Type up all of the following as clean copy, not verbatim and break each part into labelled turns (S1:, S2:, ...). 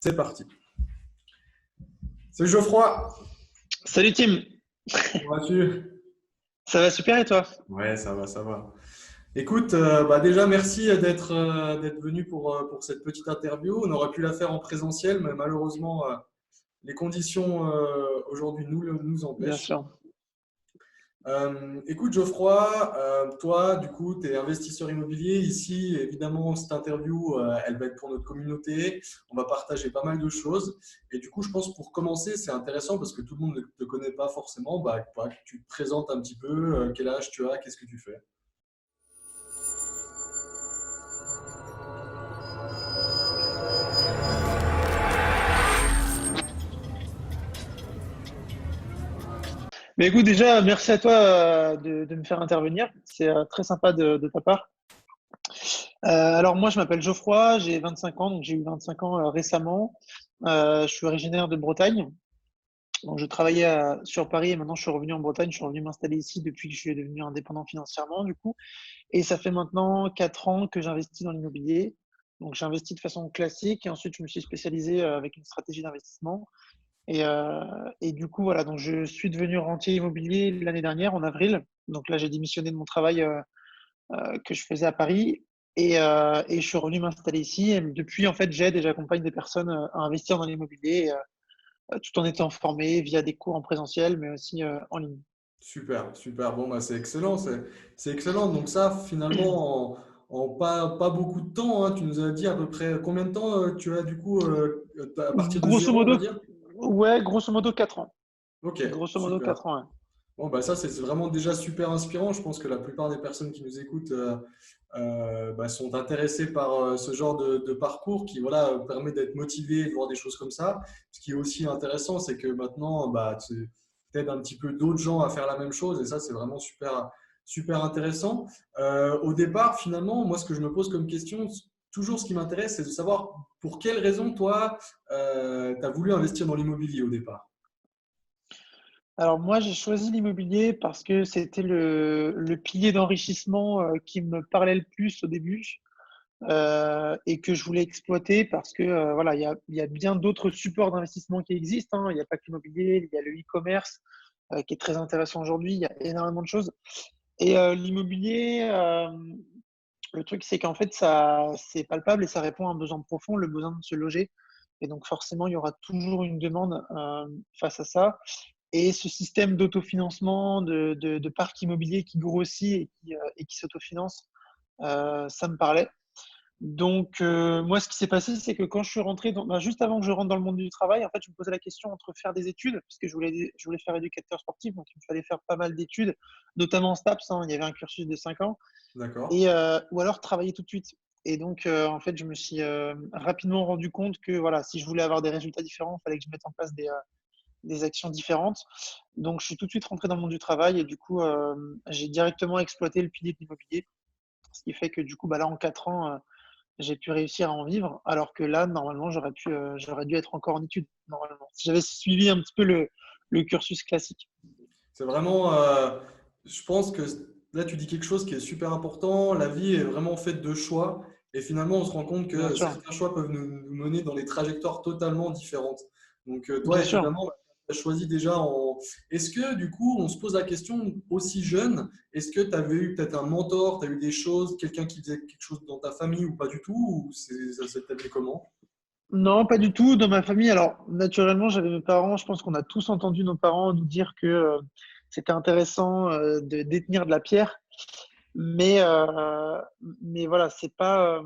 S1: C'est parti. C'est Geoffroy.
S2: Salut Tim,
S1: Comment vas-tu?
S2: ça va super et toi?
S1: Ouais, ça va, ça va. Écoute, déjà merci d'être venu pour cette petite interview. On aurait pu la faire en présentiel, mais malheureusement, les conditions aujourd'hui nous
S2: Bien
S1: empêchent.
S2: sûr.
S1: Écoute, Geoffroy, toi, du coup, tu es investisseur immobilier. Ici, évidemment, cette interview, elle va être pour notre communauté. On va partager pas mal de choses. Et du coup, je pense pour commencer, c'est intéressant parce que tout le monde ne te connaît pas forcément. Que tu te présentes un petit peu, quel âge tu as, qu'est-ce que tu fais.
S2: Mais écoute, déjà, merci à toi de me faire intervenir. C'est très sympa de ta part. Alors moi, je m'appelle Geoffroy, j'ai 25 ans, donc j'ai eu 25 ans récemment. Je suis originaire de Bretagne. Donc je travaillais sur Paris et maintenant je suis revenu en Bretagne. Je suis revenu m'installer ici depuis que je suis devenu indépendant financièrement, du coup. Et ça fait maintenant 4 ans que j'investis dans l'immobilier. Donc j'ai investi de façon classique et ensuite je me suis spécialisé avec une stratégie d'investissement. Et du coup, voilà, donc je suis devenu rentier immobilier l'année dernière, en avril. Donc là, j'ai démissionné de mon travail que je faisais à Paris et je suis revenu m'installer ici. Et depuis, en fait, j'aide et j'accompagne des personnes à investir dans l'immobilier tout en étant formé via des cours en présentiel, mais aussi en ligne.
S1: Super, super. Bon, c'est excellent, c'est excellent. Donc ça, finalement, en pas beaucoup de temps, hein, tu nous as dit à peu près combien de temps tu as du coup à partir de
S2: Grosso
S1: zéro, on va
S2: modo,
S1: dire?
S2: ouais, grosso modo 4 ans.
S1: Ok,
S2: Grosso modo
S1: super.
S2: 4 ans, ouais.
S1: Bon, ça, c'est vraiment déjà super inspirant. Je pense que la plupart des personnes qui nous écoutent sont intéressées par ce genre de parcours qui voilà, permet d'être motivé, de voir des choses comme ça. Ce qui est aussi intéressant, c'est que maintenant, tu aides un petit peu d'autres gens à faire la même chose et ça, c'est vraiment super, super intéressant. Au départ, finalement, moi, ce que je me pose comme question, toujours ce qui m'intéresse, c'est de savoir pour quelles raisons, toi, tu as voulu investir dans l'immobilier au départ.
S2: Alors moi, j'ai choisi l'immobilier parce que c'était le pilier d'enrichissement qui me parlait le plus au début. Et que je voulais exploiter parce que voilà, il y a bien d'autres supports d'investissement qui existent, hein. Il n'y a pas que l'immobilier, il y a le e-commerce qui est très intéressant aujourd'hui. Il y a énormément de choses. Et l'immobilier, le truc, c'est qu'en fait, ça, c'est palpable et ça répond à un besoin profond, le besoin de se loger. Et donc, forcément, il y aura toujours une demande face à ça. Et ce système d'autofinancement, de parc immobilier qui grossit et qui s'autofinance, ça me parlait. Donc, moi, ce qui s'est passé, c'est que quand je suis rentré juste avant que je rentre dans le monde du travail, en fait, je me posais la question entre faire des études, parce que je voulais faire éducateur sportif, donc il me fallait faire pas mal d'études, notamment en STAPS, hein, il y avait un cursus de 5 ans,
S1: D'accord?
S2: ou alors travailler tout de suite. Et donc, en fait, je me suis rapidement rendu compte que voilà, si je voulais avoir des résultats différents, il fallait que je mette en place des actions différentes. Donc, je suis tout de suite rentré dans le monde du travail et du coup, j'ai directement exploité le pilier de l'immobilier, ce qui fait que du coup, là, en 4 ans, j'ai pu réussir à en vivre, alors que là, normalement, j'aurais dû être encore en études, normalement. Si j'avais suivi un petit peu le cursus classique.
S1: C'est vraiment, je pense que là, tu dis quelque chose qui est super important. La vie est vraiment faite de choix. Et finalement, on se rend compte
S2: Bien
S1: que
S2: sûr,
S1: certains choix peuvent nous mener dans des trajectoires totalement différentes. Donc, toi,
S2: bien sûr.
S1: évidemment, tu as choisi déjà en. Est-ce que, du coup, on se pose la question aussi jeune, est-ce que tu avais eu peut-être un mentor, tu as eu des choses, quelqu'un qui faisait quelque chose dans ta famille ou pas du tout, ou ça s'est établi comment?
S2: Non, pas du tout. Dans ma famille, alors naturellement, j'avais mes parents. Je pense qu'on a tous entendu nos parents nous dire que c'était intéressant de détenir de la pierre, mais euh, mais voilà, c'est pas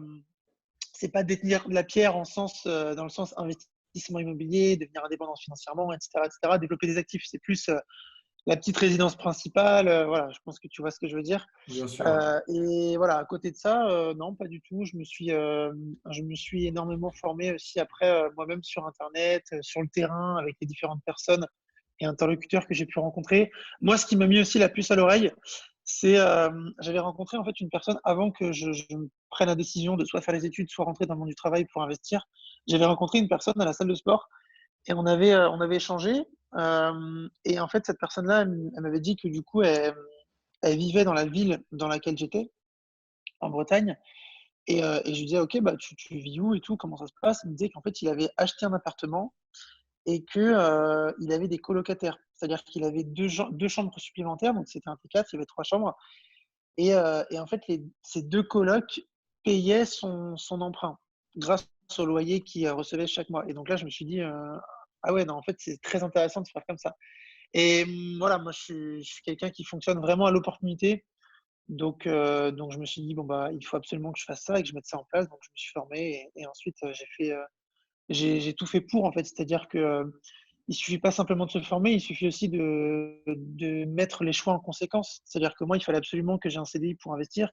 S2: détenir de la pierre dans le sens investissement immobilier, devenir indépendant financièrement, etc., etc., développer des actifs. C'est plus la petite résidence principale. Voilà, je pense que tu vois ce que je veux dire.
S1: Bien sûr.
S2: Et voilà, à côté de ça, non, pas du tout. Je me suis énormément formé aussi après moi-même sur Internet, sur le terrain, avec les différentes personnes et interlocuteurs que j'ai pu rencontrer. Moi, ce qui m'a mis aussi la puce à l'oreille, c'est j'avais rencontré en fait une personne avant que je prenne la décision de soit faire les études, soit rentrer dans le monde du travail pour investir. J'avais rencontré une personne à la salle de sport et on avait échangé. Et en fait, cette personne-là, elle m'avait dit que du coup, elle vivait dans la ville dans laquelle j'étais, en Bretagne. Et je lui disais: «OK, bah, tu vis où et tout? Comment ça se passe?» Il me disait qu'en fait, il avait acheté un appartement et que, il avait des colocataires. C'est-à-dire qu'il avait 2 chambres supplémentaires, donc c'était un T4, il y avait 3 chambres et en fait, ces 2 colocs payaient son emprunt grâce au loyer qu'il, recevait chaque mois et donc là, je me suis dit, «Ah ouais, non, en fait, c'est très intéressant de faire comme ça» et voilà, moi, je suis quelqu'un qui fonctionne vraiment à l'opportunité donc je me suis dit: «Bon, bah, il faut absolument que je fasse ça et que je mette ça en place», donc je me suis formé et ensuite, j'ai tout fait pour, en fait. C'est-à-dire que, il suffit pas simplement de se former, il suffit aussi de mettre les choix en conséquence. C'est-à-dire que moi, il fallait absolument que j'ai un CDI pour investir.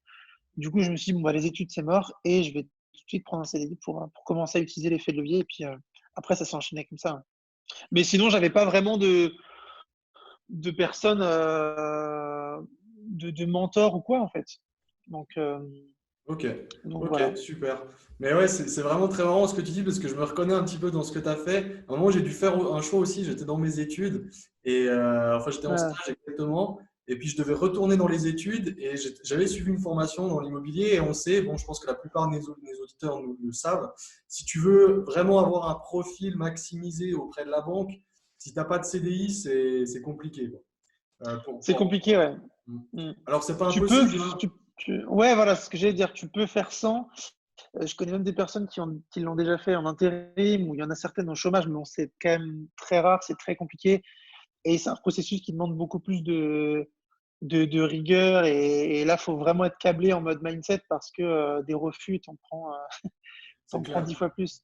S2: Du coup, je me suis dit: «Bon, bah, les études, c'est mort et je vais tout de suite prendre un CDI pour commencer à utiliser l'effet de levier» et puis, après ça s'est enchaîné comme ça, hein. Mais sinon, j'avais pas vraiment de personnes, de mentor ou quoi, en fait. Donc, hem,
S1: Ok,
S2: donc
S1: ok,
S2: voilà.
S1: super. Mais ouais, c'est vraiment très marrant ce que tu dis parce que je me reconnais un petit peu dans ce que tu as fait. À un moment, j'ai dû faire un choix aussi. J'étais dans mes études et enfin, j'étais en
S2: Ouais,
S1: stage exactement. Et puis, je devais retourner dans les études et j'avais suivi une formation dans l'immobilier et on sait, bon, je pense que la plupart des auditeurs nous le savent, si tu veux vraiment avoir un profil maximisé auprès de la banque, si tu n'as pas de CDI, c'est compliqué, quoi.
S2: c'est compliqué, ouais.
S1: Mm.
S2: Mmh.
S1: Alors, c'est pas
S2: Tu peux
S1: impossible,
S2: f
S1: hein.
S2: tu ouais, voilà, c'est ce que j'allais dire. Tu peux faire sans. Je connais même des personnes qui l'ont déjà fait en intérim ou il y en a certaines en chômage, mais bon, c'est quand même très rare, c'est très compliqué et c'est un processus qui demande beaucoup plus de rigueur et là, faut vraiment être câblé en mode mindset parce que, des refus,
S1: C'est
S2: t'en prends
S1: clair.
S2: 10 fois plus.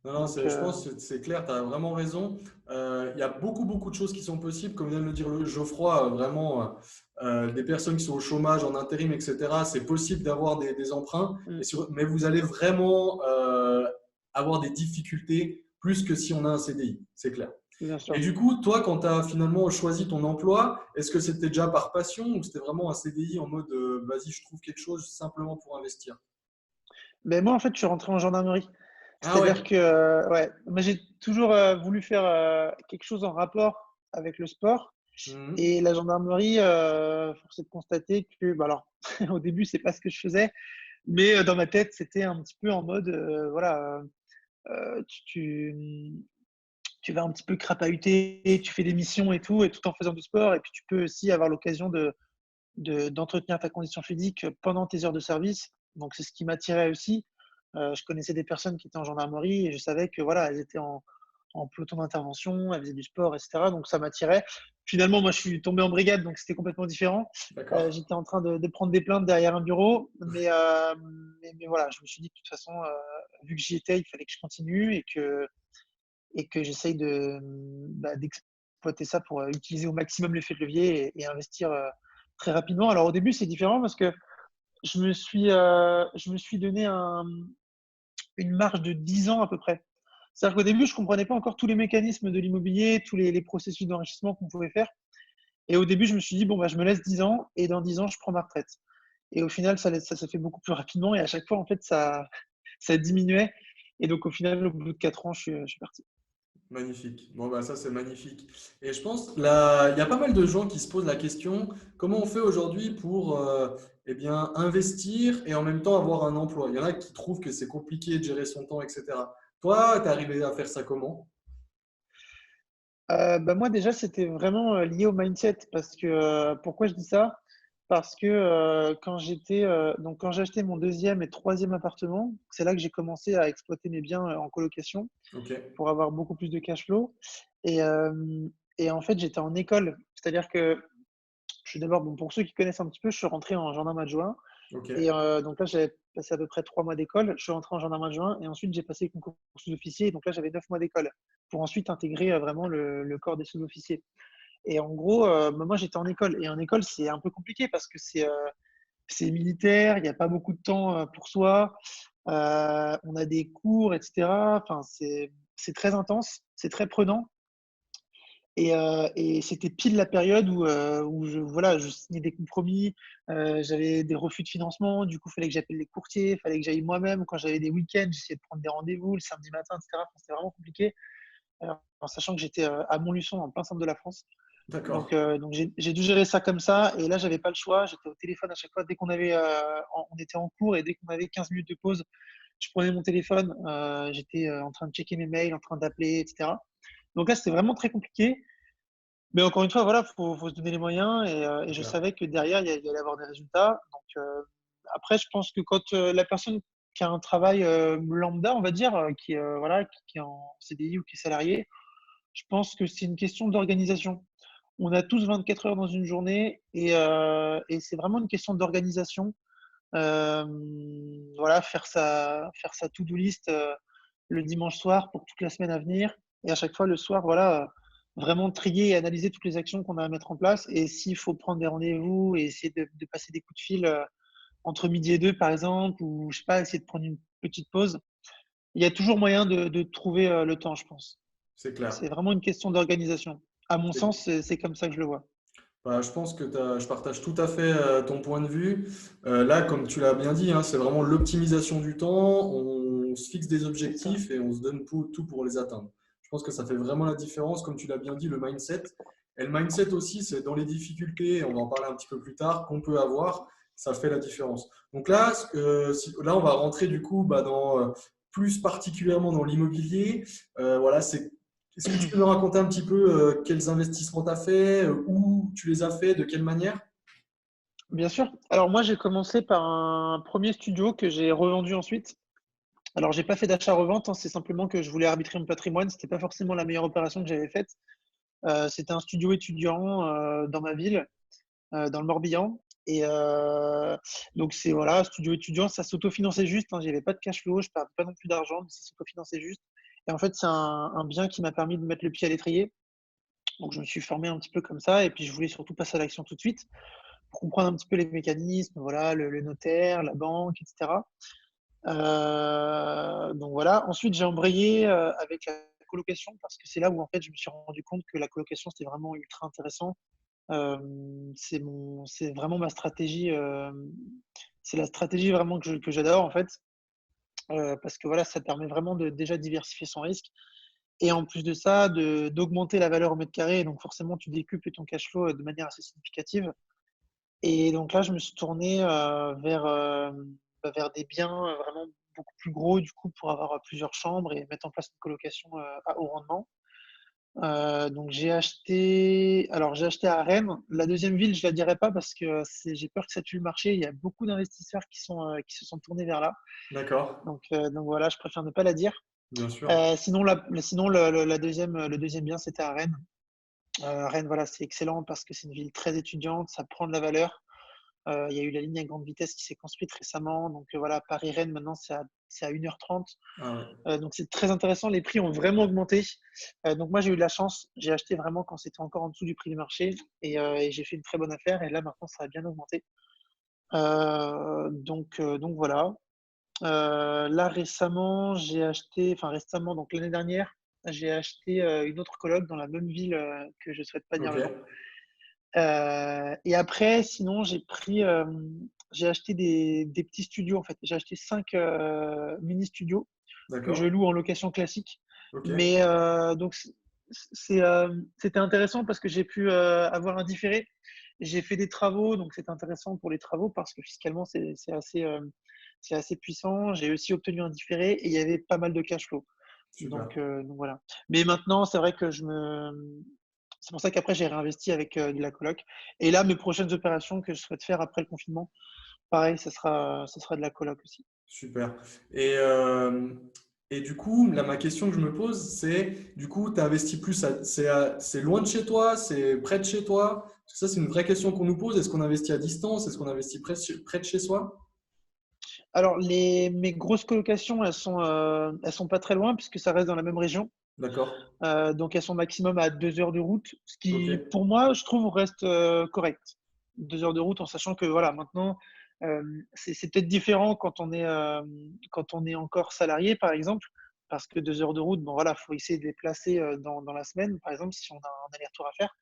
S1: Non, non,
S2: Donc,
S1: je pense que c'est clair, tu as vraiment raison. Il y a beaucoup, beaucoup de choses qui sont possibles, comme vient de le dire Geoffroy, vraiment, des personnes qui sont au chômage, en intérim, etc. C'est possible d'avoir des emprunts,
S2: mmh,
S1: mais vous allez vraiment avoir des difficultés plus que si on a un CDI, c'est clair.
S2: bien
S1: Et
S2: sûr.
S1: du coup, toi, quand tu as finalement choisi ton emploi, est-ce que c'était déjà par passion ou c'était vraiment un CDI en mode vas-y, je trouve quelque chose simplement pour investir?
S2: Mais moi, en fait, je suis rentré en gendarmerie.
S1: Ah ouais.
S2: C'est-à-dire que, ouais, moi, j'ai toujours, voulu faire, quelque chose en rapport avec le sport.
S1: Mhm.
S2: Et la gendarmerie, force est de constater que, bah, alors, au début, c'est pas ce que je faisais, mais dans ma tête, c'était un petit peu en mode, voilà, tu vas un petit peu crapahuter, tu fais des missions et tout en faisant du sport et puis tu peux aussi avoir l'occasion d'entretenir ta condition physique pendant tes heures de service. Donc c'est ce qui m'attirait aussi. Je connaissais des personnes qui étaient en gendarmerie et je savais que, voilà, elles étaient en peloton d'intervention, elles faisaient du sport et cetera, donc ça m'attirait. Finalement, moi, je suis tombé en brigade, donc c'était complètement différent.
S1: D'accord.
S2: J'étais en train de prendre des plaintes derrière un bureau, mais voilà, je me suis dit que de toute façon, vu que j'y étais, il fallait que je continue et que j'essaye bah, d'exploiter ça pour, utiliser au maximum l'effet de levier et investir, très rapidement. Alors au début, c'est différent parce que je me suis donné une marge de 10 ans à peu près. C'est-à-dire qu'au début, je ne comprenais pas encore tous les mécanismes de l'immobilier, tous les processus d'enrichissement qu'on pouvait faire. Et au début, je me suis dit, bon, bah, je me laisse 10 ans et dans 10 ans, je prends ma retraite. Et au final, ça s'est fait beaucoup plus rapidement et à chaque fois, en fait, ça diminuait. Et donc, au final, au bout de 4 ans, je suis parti.
S1: Magnifique. Bon, bah, ça, c'est magnifique. Et je pense, là, il y a pas mal de gens qui se posent la question, comment on fait aujourd'hui pour eh bien, investir et en même temps avoir un emploi? Il y en a qui trouvent que c'est compliqué de gérer son temps, etc. Toi, tu es arrivé à faire ça comment?
S2: Bah, moi déjà, c'était vraiment, lié au mindset parce que, pourquoi je dis ça? Parce que, quand j'ai acheté mon deuxième et troisième appartement, c'est là que j'ai commencé à exploiter mes biens, en colocation
S1: Ok,
S2: pour avoir beaucoup plus de cash flow et hem et en fait, j'étais en école. C'est-à-dire que je suis d'abord bon, pour ceux qui connaissent un petit peu, je suis rentré en gendarme adjoint
S1: ok,
S2: et donc là, j'avais passé à peu près 3 mois d'école. Je suis rentré en gendarme adjoint et ensuite j'ai passé le concours sous-officier, donc là, j'avais 9 mois d'école pour ensuite intégrer, vraiment le corps des sous-officiers. Et en gros, bah, moi, j'étais en école et en école, c'est un peu compliqué parce que c'est militaire, il y a pas beaucoup de temps, pour soi. On a des cours et cetera. Enfin, c'est très intense, c'est très prenant et c'était pile la période où je signais des compromis, j'avais des refus de financement. Du coup, il fallait que j'appelle les courtiers, il fallait que j'aille moi-même. Quand j'avais des week-ends, j'essayais de prendre des rendez-vous le samedi matin et cetera. Enfin, c'était vraiment compliqué, en sachant que j'étais, à Montluçon, en plein centre de la France.
S1: D'accord.
S2: Donc j'ai dû gérer ça comme ça. Et là, j'avais pas le choix. J'étais au téléphone à chaque fois. Dès qu'on avait, on était en cours et dès qu'on avait 15 minutes de pause, je prenais mon téléphone. J'étais en train de checker mes mails, en train d'appeler, etc. Donc là, c'était vraiment très compliqué. Mais encore une fois, voilà, faut se donner les moyens et
S1: C'est
S2: je
S1: clair.
S2: savais que derrière, il y allait avoir des résultats. Donc, après, je pense que quand la personne qui a un travail lambda, on va dire, voilà, qui est en CDI ou qui est salarié, je pense que c'est une question d'organisation. On a tous 24 heures dans une journée et c'est vraiment une question d'organisation. Voilà, faire sa to-do list le dimanche soir pour toute la semaine à venir. Et à chaque fois, le soir, voilà, vraiment trier et analyser toutes les actions qu'on a à mettre en place. Et s'il faut prendre des rendez-vous et essayer de passer des coups de fil entre midi et deux, par exemple, ou je sais pas, essayer de prendre une petite pause, il y a toujours moyen de trouver le temps, je pense.
S1: C'est
S2: Donc,
S1: clair.
S2: c'est vraiment une question d'organisation. À mon
S1: C'est-
S2: sens, c'est comme ça que je le vois.
S1: Bah, je pense que je partage tout à fait ton point de vue. Là, comme tu l'as bien dit, hein, c'est vraiment l'optimisation du temps. On se fixe des
S2: C'est ça.
S1: objectifs et on se donne tout pour les atteindre. Je pense que ça fait vraiment la différence. Comme tu l'as bien dit, le mindset. Et le mindset aussi, c'est dans les difficultés, on va en parler un petit peu plus tard, qu'on peut avoir, ça fait la différence. Donc là, là on va rentrer du coup bah, plus particulièrement dans l'immobilier. Voilà, est-ce que tu peux me raconter un petit peu quels investissements tu as fait, où tu les as fait, de quelle manière?
S2: Bien sûr. Alors moi, j'ai commencé par un premier studio que j'ai revendu ensuite. Alors, j'ai pas fait d'achat-revente, hein, c'est simplement que je voulais arbitrer mon patrimoine. C'était pas forcément la meilleure opération que j'avais faite. C'était un studio étudiant dans ma ville, dans le Morbihan. Et donc, c'est voilà, studio étudiant, ça s'autofinançait juste. Hein, j'avais pas de cash flow, je perdais pas non plus d'argent, mais ça s'autofinançait juste. Et en fait, c'est un bien qui m'a permis de mettre le pied à l'étrier. Donc, je me suis formé un petit peu comme ça. Et puis, je voulais surtout passer à l'action tout de suite pour comprendre un petit peu les mécanismes, voilà, le notaire, la banque, etc. Donc voilà. Ensuite, j'ai embrayé avec la colocation parce que c'est là où en fait je me suis rendu compte que la colocation c'était vraiment ultra intéressant. C'est vraiment ma stratégie. C'est la stratégie vraiment que j'adore en fait parce que voilà, ça permet vraiment de déjà diversifier son risque et en plus de ça, d'augmenter la valeur au mètre carré. Donc forcément, tu décuples ton cash flow de manière assez significative. Et donc là, je me suis tourné vers des biens vraiment beaucoup plus gros, du coup, pour avoir plusieurs chambres et mettre en place une colocation à haut rendement. Donc j'ai acheté à Rennes. La deuxième ville, je la dirais pas parce que j'ai peur que ça tue le marché. Il y a beaucoup d'investisseurs qui se sont tournés vers là.
S1: D'accord,
S2: Donc voilà, je préfère ne pas la dire.
S1: bien sûr.
S2: Sinon le deuxième bien, c'était à Rennes. Rennes, voilà, c'est excellent parce que c'est une ville très étudiante, ça prend de la valeur. Il y a eu la ligne à grande vitesse qui s'est construite récemment. Donc voilà, Paris-Rennes, maintenant, c'est à 1h30.
S1: Ah ouais,
S2: Donc c'est très intéressant. Les prix ont vraiment augmenté. Donc moi, j'ai eu de la chance. J'ai acheté vraiment quand c'était encore en dessous du prix du marché. Et j'ai fait une très bonne affaire. Et là, maintenant, ça a bien augmenté. Donc voilà. Là, récemment, enfin récemment, donc l'année dernière, j'ai acheté une autre coloc dans la même ville que je ne souhaite pas dire
S1: ok,
S2: le nom. Et après, sinon, j'ai acheté des petits studios en fait. J'ai acheté 5 mini studios que je
S1: d'accord,
S2: loue en location classique.
S1: ok,
S2: Mais donc c'était intéressant parce que j'ai pu avoir un différé. J'ai fait des travaux, donc c'est intéressant pour les travaux parce que fiscalement c'est assez puissant. J'ai aussi obtenu un différé et il y avait pas mal de cash flow.
S1: super.
S2: Donc voilà. Mais maintenant, c'est vrai que c'est pour ça qu'après, j'ai réinvesti avec de la coloc. Et là, mes prochaines opérations que je souhaite faire après le confinement, pareil, ça sera de la coloc aussi.
S1: Super. Et, euh, et du coup, là, ma question que je me pose, c'est, du coup, tu investis plus, c'est loin de chez toi, c'est près de chez toi? Parce que ça, c'est une vraie question qu'on nous pose. Est-ce qu'on investit à distance? Est-ce qu'on investit près de chez soi?
S2: Alors, mes grosses colocations, elles sont pas très loin puisque ça reste dans la même région.
S1: D'accord,
S2: Donc, elles sont maximum à 2 heures de route, ce
S1: ok,
S2: qui, pour moi, je trouve, reste correct. 2 heures de route en sachant que, voilà, maintenant, euh, c'est peut-être différent quand on est encore salarié, par exemple, parce que 2 heures de route, bon, voilà, faut essayer de les placer dans la semaine, par exemple, si on a un aller-retour à faire.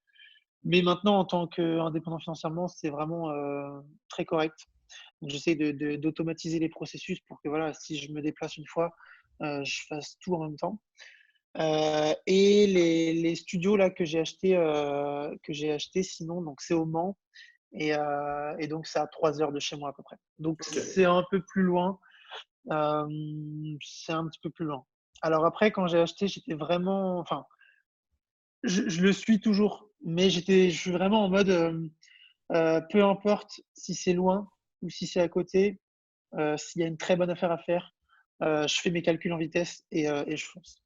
S2: Mais maintenant, en tant qu'indépendant financièrement, c'est vraiment très correct. Donc, j'essaie d'automatiser les processus pour que voilà, si je me déplace une fois, je fasse tout en même temps. Et les studios là que j'ai acheté sinon, donc c'est au Mans et donc c'est à 3 heures de chez moi à peu près. Donc
S1: Ok,
S2: c'est un peu plus loin, c'est un petit peu plus loin. Alors après quand j'ai acheté, j'étais vraiment enfin, je le suis toujours, mais je suis vraiment en mode, peu importe si c'est loin ou si c'est à côté, s'il y a une très bonne affaire à faire, je fais mes calculs en vitesse et je fonce.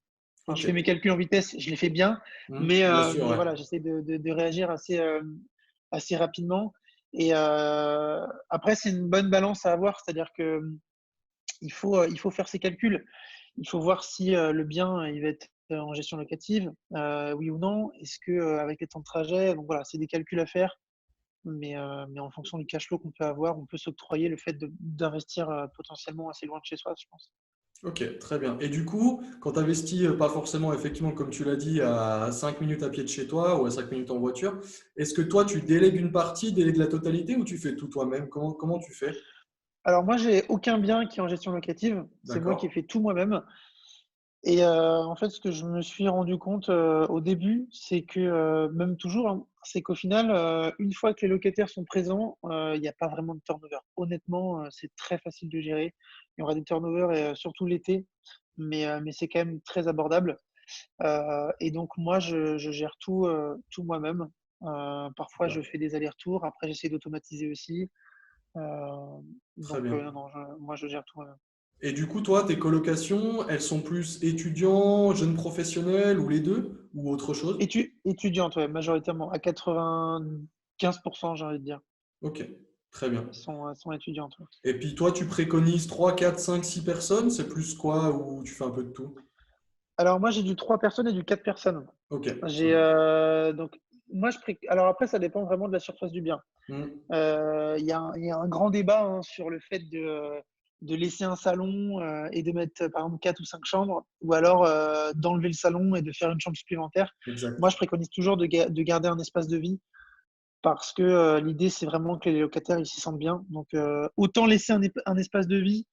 S2: Enfin, je
S1: ok.
S2: fais mes calculs en vitesse, je les fais bien,
S1: Bien sûr,
S2: mais
S1: ouais.
S2: voilà, j'essaie de réagir assez rapidement et après c'est une bonne balance à avoir, c'est-à-dire que, il faut faire ses calculs. Il faut voir si, le bien, il va être en gestion locative, oui ou non? Est-ce que, avec les temps de trajet donc voilà, c'est des calculs à faire, mais en fonction du cash flow qu'on peut avoir, on peut s'octroyer le fait d'investir, potentiellement assez loin de chez soi, je pense.
S1: Ok, très bien. Et du coup, quand tu investis, pas forcément, effectivement, comme tu l'as dit, à 5 minutes à pied de chez toi ou à 5 minutes en voiture, est-ce que toi, tu délègues une partie, délègues la totalité ou tu fais tout toi-même? Comment tu fais?
S2: Alors moi, j'ai aucun bien qui est en gestion locative. C'est moi qui ai
S1: D'accord?
S2: fait tout moi-même et en fait, ce que je me suis rendu compte, au début, c'est que, même toujours, hein, c'est qu'au final, une fois que les locataires sont présents, il y a pas vraiment de turnover. Honnêtement, c'est très facile de gérer. Il y aura des turnovers et surtout l'été, mais c'est quand même très abordable, et donc moi, je gère tout moi-même. Parfois,
S1: Super.
S2: je fais des allers-retours. Après, j'essaie d'automatiser aussi, heu,
S1: Très
S2: donc
S1: bien.
S2: non, non, moi, je gère tout moi-même.
S1: Et du coup, toi, tes colocations, elles sont plus étudiants, jeunes professionnels ou les deux ou autre chose?
S2: Étudiante, ouais, majoritairement, à 95 j'ai envie de dire.
S1: Ok, très bien.
S2: Elles sont étudiantes, ouais.
S1: Et puis toi, tu préconises 3, 4, 5, 6 personnes? C'est plus quoi ou tu fais un peu de tout?
S2: Alors moi, j'ai du 3 personnes et du 4 personnes.
S1: Ok, très
S2: J'ai,
S1: bien.
S2: donc moi, alors après, ça dépend vraiment de la surface du bien.
S1: Hmm,
S2: Il y a un grand débat, hein, sur le fait de laisser un salon, et de mettre, par exemple, 4 ou 5 chambres ou alors, d'enlever le salon et de faire une chambre supplémentaire. Moi,
S1: exact.
S2: je préconise toujours de garder un espace de vie parce que, l'idée, c'est vraiment que les locataires, ils s'y sentent bien. Donc, autant laisser un espace de vie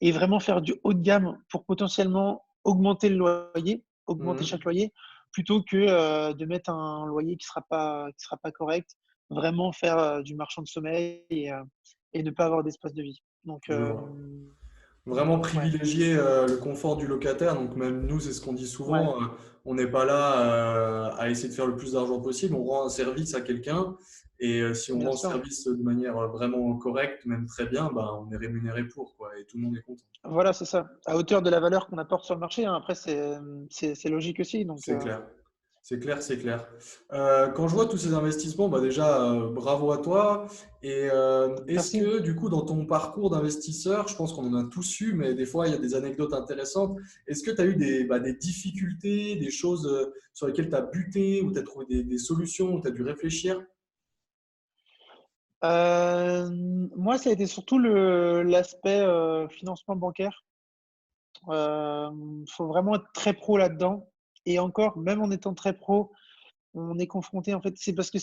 S2: et vraiment faire du haut de gamme pour potentiellement augmenter le loyer, augmenter
S1: Hmm,
S2: chaque loyer, plutôt que, de mettre un loyer qui sera pas correct. Vraiment faire, du marchand de sommeil et ne pas avoir d'espace de vie.
S1: je vois. Vraiment
S2: Donc ouais,
S1: privilégier le confort du locataire. Donc même nous, c'est ce qu'on dit
S2: ouais,
S1: souvent. On n'est pas là à essayer de faire le plus d'argent possible. On rend un service à quelqu'un. Et si on
S2: bien
S1: rend ce
S2: sûr, ouais.
S1: service de manière vraiment correcte, même très bien, ben, on est rémunéré pour, quoi. Et tout le monde est content.
S2: Voilà, c'est ça. À hauteur de la valeur qu'on apporte sur le marché, hein. Après c'est logique aussi donc
S1: C'est clair. C'est clair, c'est clair. Quand je vois tous ces investissements, bah déjà, bravo à toi. Et est-ce
S2: merci.
S1: que, du coup, dans ton parcours d'investisseur, je pense qu'on en a tous eu, mais des fois, il y a des anecdotes intéressantes. Est-ce que tu as eu des difficultés, des choses sur lesquelles tu as buté, ou tu as trouvé des solutions, ou tu as dû réfléchir?
S2: Moi, ça a été surtout l'aspect, financement bancaire. Faut vraiment être très pro là-dedans et encore, même en étant très pro, on est confronté en fait c'est parce que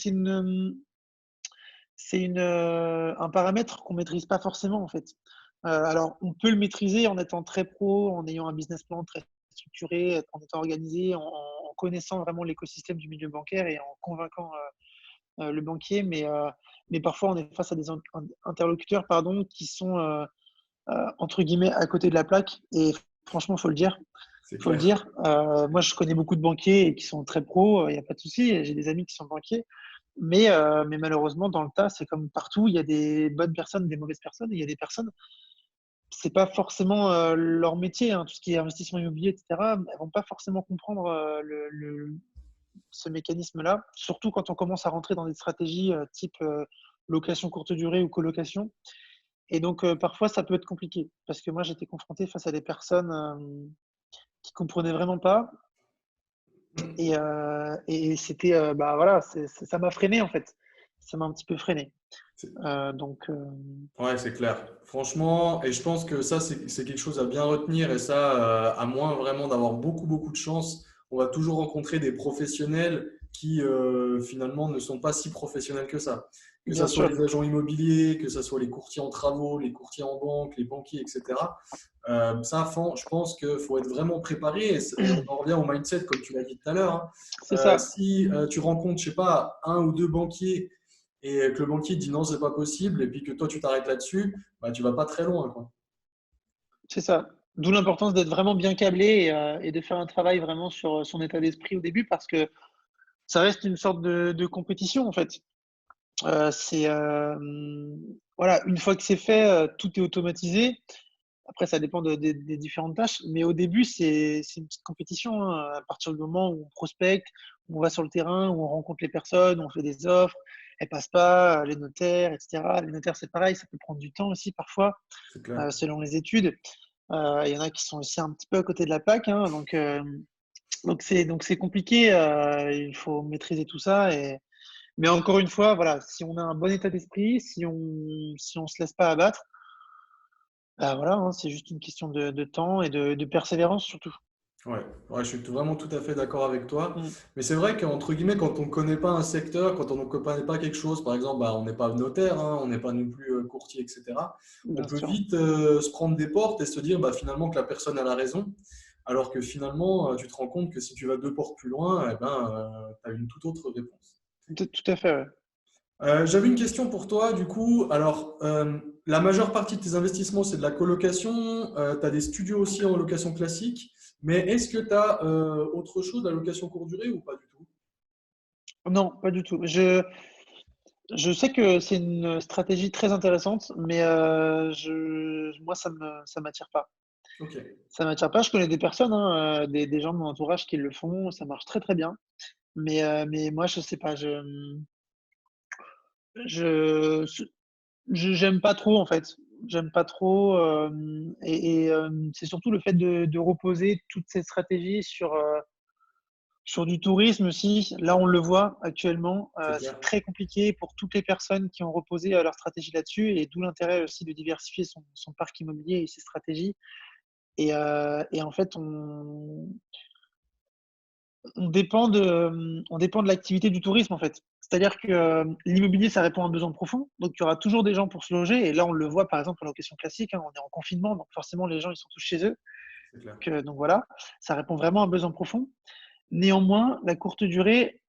S2: un paramètre qu'on maîtrise pas forcément en fait. Alors on peut le maîtriser en étant très pro, en ayant un business plan très structuré, en étant organisé, en connaissant vraiment l'écosystème du milieu bancaire et en convainquant, le banquier, mais parfois on est face à des interlocuteurs pardon, qui sont, entre guillemets «à côté de la plaque» et franchement,
S1: C'est
S2: faut le
S1: clair.
S2: dire. Moi, je connais beaucoup de banquiers et qui sont très pros, il y a pas de souci. J'ai des amis qui sont banquiers, mais malheureusement, dans le tas, c'est comme partout, il y a des bonnes personnes, des mauvaises personnes. Et il y a des personnes, c'est pas forcément, leur métier, hein, tout ce qui est investissement immobilier, et cetera. Elles vont pas forcément comprendre, ce mécanisme-là, surtout quand on commence à rentrer dans des stratégies, type, location courte durée ou colocation. Et donc, parfois, ça peut être compliqué parce que moi, j'étais confronté face à des personnes, qui comprenaient vraiment pas et c'était, bah, voilà, ça m'a freiné, en fait. Ça m'a un petit peu freiné. Donc,
S1: Ouais, c'est clair. Franchement, et je pense que ça, c'est quelque chose à bien retenir. Et ça, à moins vraiment d'avoir beaucoup, beaucoup de chance, on va toujours rencontrer des professionnels qui, finalement, ne sont pas si professionnels que ça. que ce
S2: bien
S1: soit
S2: sûr.
S1: les agents immobiliers, que ce soit les courtiers en travaux, les courtiers en banque, les banquiers, etc. Je pense qu'il faut être vraiment préparé et on en revient au mindset, comme tu l'as dit tout à l'heure, hein.
S2: C'est ça,
S1: Si tu rencontres, je sais pas, un ou deux banquiers et que le banquier dit non, c'est pas possible, et puis que toi tu t'arrêtes là-dessus, bah, tu vas pas très loin, quoi.
S2: c'est ça. D'où l'importance d'être vraiment bien câblé et de faire un travail vraiment sur son état d'esprit au début parce que ça reste une sorte de compétition en fait. C'est voilà, une fois que c'est fait, tout est automatisé. Après, ça dépend des différentes tâches, mais au début, c'est une petite compétition, hein. À partir du moment où on prospecte, où on va sur le terrain, où on rencontre les personnes, où on fait des offres, elles passent pas, les notaires, et cetera. Les notaires, c'est pareil, ça peut prendre du temps aussi parfois,
S1: C'est clair.
S2: selon les études. Il y en a qui sont aussi un petit peu à côté de la plaque, hein, donc c'est compliqué, il faut maîtriser tout ça mais encore une fois, voilà, si on a un bon état d'esprit, si on se laisse pas abattre, bah, voilà, hein, c'est juste une question de temps et de persévérance surtout.
S1: Ouais, ouais, je suis vraiment tout à fait d'accord avec toi.
S2: Mmh,
S1: Mais c'est vrai qu'entre guillemets, quand on ne connaît pas un secteur, quand on ne connaît pas quelque chose, par exemple, bah, on n'est pas notaire, hein, on n'est pas non plus courtier, etc., on
S2: bien
S1: peut
S2: sûr.
S1: vite se prendre des portes et se dire bah, finalement que la personne a la raison. Alors que finalement, tu te rends compte que si tu vas deux portes plus loin, eh ben, tu as une toute autre réponse.
S2: Tout à fait, ouais.
S1: J'avais une question pour toi, du coup. Alors, la majeure partie de tes investissements, c'est de la colocation. Tu as des studios aussi en location classique. Mais est-ce que tu as autre chose, la location courte durée ou pas du tout?
S2: Non, pas du tout. Je sais que c'est une stratégie très intéressante, mais moi, ça m'attire pas.
S1: Ok,
S2: Ça m'attire pas. Je connais des personnes, hein, des gens de mon entourage qui le font, ça marche très, très bien. Mais moi, je sais pas, je j'aime pas trop, en fait. J'aime pas trop, c'est surtout le fait de reposer toutes ces stratégies sur du tourisme aussi. Là, on le voit actuellement,
S1: c'est
S2: c'est
S1: clair.
S2: très compliqué pour toutes les personnes qui ont reposé, leur stratégie là-dessus et d'où l'intérêt aussi de diversifier son parc immobilier et ses stratégies et en fait, on dépend de l'activité du tourisme, en fait. C'est-à-dire que, l'immobilier, ça répond à un besoin profond, donc il y aura toujours des gens pour se loger et là, on le voit, par exemple, en location classique, hein, on est en confinement, donc forcément, les gens, ils sont tous chez eux,
S1: C'est clair.
S2: donc voilà, ça répond vraiment à un besoin profond. Néanmoins, la courte durée,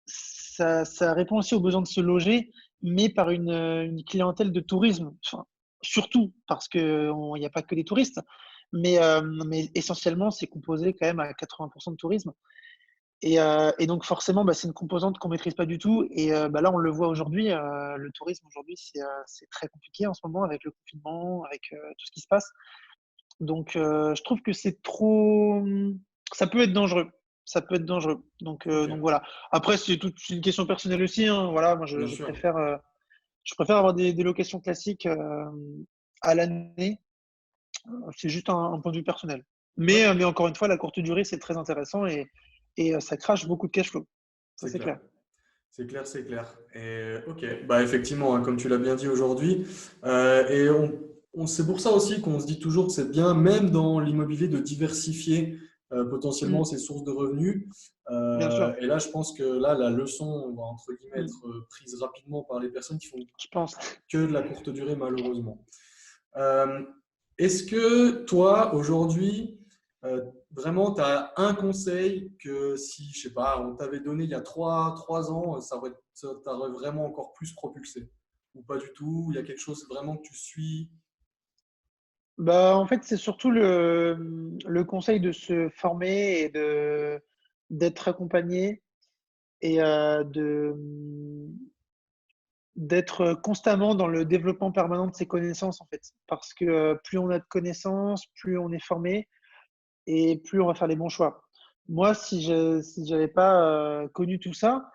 S2: ça répond aussi au besoin de se loger, mais par une clientèle de tourisme. Enfin, surtout parce qu'il n'y a pas que des touristes, mais essentiellement, c'est composé quand même à 80 de tourisme et donc forcément, bah, c'est une composante qu'on maîtrise pas du tout et bah, là, on le voit aujourd'hui, le tourisme aujourd'hui, c'est très compliqué en ce moment avec le confinement, avec, tout ce qui se passe. Donc je trouve que c'est trop, ça peut être dangereux. Ça peut être dangereux.
S1: Ok,
S2: Donc voilà. Après, c'est une question personnelle aussi, hein. Voilà, moi, je
S1: bien
S2: je
S1: sûr.
S2: préfère, je préfère avoir des locations classiques, à l'année. C'est juste un point de vue personnel.
S1: Ouais,
S2: Mais encore une fois, la courte durée, c'est très intéressant et ça crache beaucoup de cash flow. Ça,
S1: c'est
S2: c'est
S1: clair.
S2: clair.
S1: C'est clair, c'est clair. Et ok, bah effectivement, hein, comme tu l'as bien dit aujourd'hui, c'est pour ça aussi qu'on se dit toujours que c'est bien, même dans l'immobilier, de diversifier potentiellement
S2: Mmh,
S1: ses sources de revenus.
S2: bien sûr.
S1: Et là, je pense que là, la leçon va entre guillemets
S2: Mmh,
S1: être prise rapidement par les personnes qui font
S2: je pense.
S1: que de la courte durée, malheureusement. Euh, Est-ce que toi, aujourd'hui, vraiment, tu as un conseil que si, je sais pas, on t'avait donné il y a trois ans, ça t'aurait vraiment encore plus propulsé? Ou pas du tout? Il y a quelque chose vraiment que tu suis?
S2: Bah, en fait, c'est surtout le conseil de se former et d'être accompagné et d'être constamment dans le développement permanent de ses connaissances, en fait. Parce que, plus on a de connaissances, plus on est formé et plus on va faire les bons choix. Moi, si j'avais pas, connu tout ça,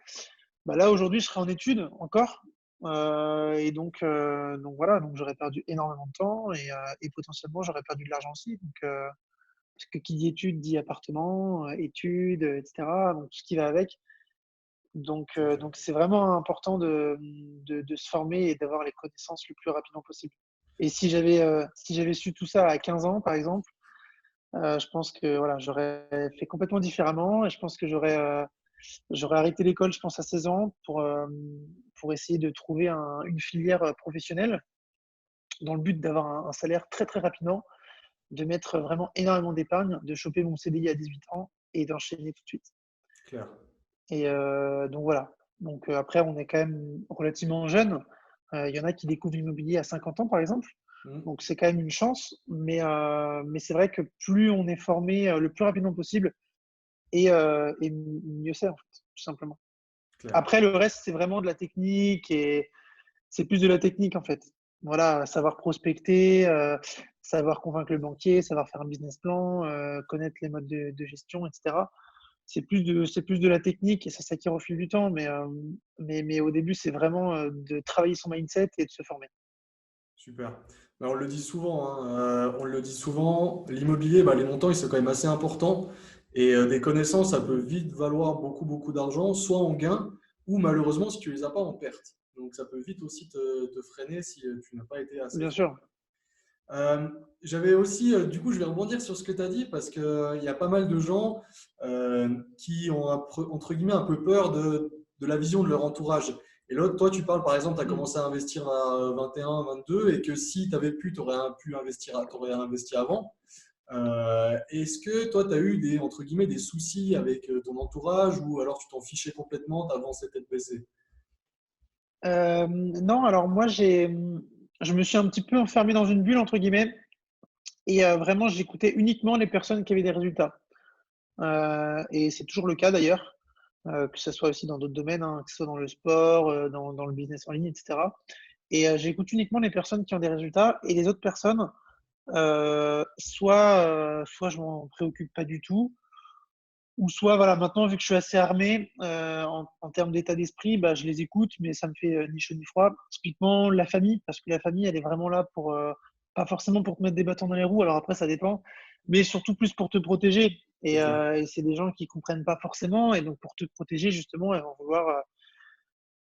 S2: bah, là, aujourd'hui, je serais en études encore, donc voilà, donc j'aurais perdu énormément de temps et potentiellement, j'aurais perdu de l'argent aussi, parce que qui dit études dit appartement, études, et cetera, donc tout ce qui va avec.
S1: C'est clair.
S2: Donc c'est vraiment important de se former et d'avoir les connaissances le plus rapidement possible. Et si j'avais su tout ça à 15 ans, par exemple, je pense que voilà, j'aurais fait complètement différemment et je pense que J'aurais arrêté l'école, je pense, à 16 ans pour essayer de trouver une filière professionnelle dans le but d'avoir un salaire très, très rapidement, de mettre vraiment énormément d'épargne, de choper mon CDI à 18 ans et d'enchaîner tout de suite.
S1: Clair.
S2: Et donc voilà. Donc après, on est quand même relativement jeune. Il y en a qui découvrent l'immobilier à 50 ans, par exemple.
S1: Hmm.
S2: Donc c'est quand même une chance. Mais c'est vrai que plus on est formé le plus rapidement possible, et mieux c'est, en fait, tout simplement.
S1: Clair.
S2: Après, le reste, c'est vraiment de la technique et c'est plus de la technique, en fait. Voilà, savoir prospecter, savoir convaincre le banquier, savoir faire un business plan, connaître les modes de gestion, etc. C'est plus de la technique et ça s'acquiert au fil du temps. Mais au début, c'est vraiment de travailler son mindset et de se former.
S1: Super. Bah, on le dit souvent, hein, on le dit souvent, l'immobilier, bah, les montants, ils sont quand même assez importants. Et des connaissances, ça peut vite valoir beaucoup, beaucoup d'argent, soit en gain, ou malheureusement, si tu les as pas, en perte. Donc ça peut vite aussi te freiner si tu n'as pas été assez
S2: Bien
S1: fort.
S2: sûr.
S1: J'avais aussi, du coup, je vais rebondir sur ce que tu as dit parce qu'il y a pas mal de gens qui ont, entre guillemets, un peu peur de la vision de leur entourage. Et l'autre, toi, tu parles, par exemple, tu as
S2: Mm.
S1: commencé à investir à 21, 22 et que si tu avais pu, tu aurais pu investir, t'aurais investi avant. Est-ce que toi, tu as eu des, entre guillemets, des soucis avec ton entourage ou alors tu t'en fichais complètement, tu avançais tête baissée?
S2: Non, alors moi, je me suis un petit peu enfermé dans une bulle, entre guillemets, et vraiment, j'écoutais uniquement les personnes qui avaient des résultats. Et c'est toujours le cas d'ailleurs, que ce soit aussi dans d'autres domaines, hein, que ce soit dans le sport, dans le business en ligne, etc. Et j'écoute uniquement les personnes qui ont des résultats et les autres personnes, soit je m'en préoccupe pas du tout, ou soit voilà, maintenant vu que je suis assez armé en termes d'état d'esprit, bah, je les écoute, mais ça me fait ni chaud ni froid. Typiquement la famille, parce que la famille, elle est vraiment là pour, pas forcément pour te mettre des bâtons dans les roues, alors après ça dépend, mais surtout plus pour te protéger.
S1: C'est
S2: Et,
S1: clair.
S2: et c'est des gens qui comprennent pas forcément, et donc pour te protéger justement, elles vont vouloir